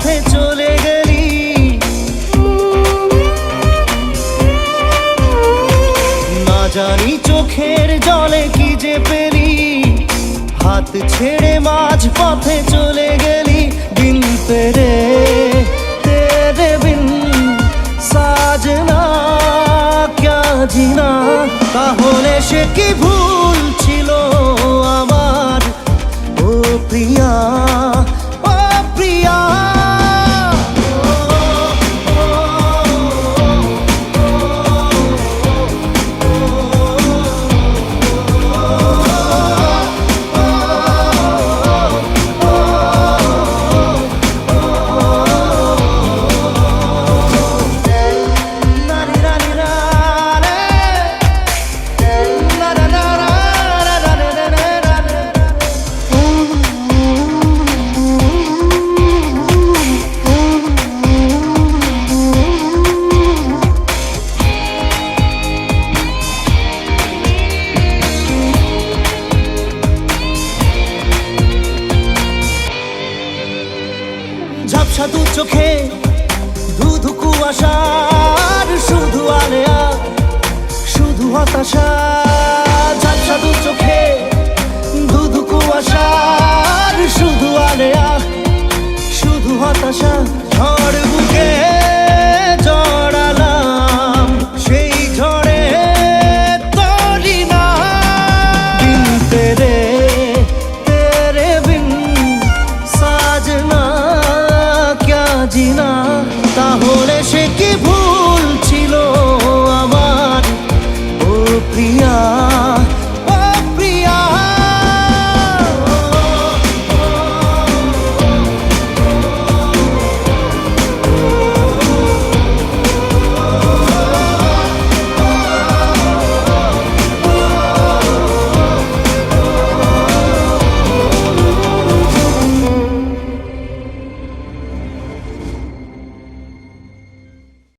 পথে চলে গেলি। না জানি চোখের জলে কি যে পেলি, হাত ছেড়ে মাঝ পথে চলে গেলি। বিন তেরে তেরে বিন সাজনা ক্যা জিনা। তাহলে সে কি ভুল ছিল আমার, ও প্রিয়া ও প্রিয়া। ঝাপসা দু চোখে ধুধু কুয়াশার শুধু আলেয়া, শুধু হতাশা।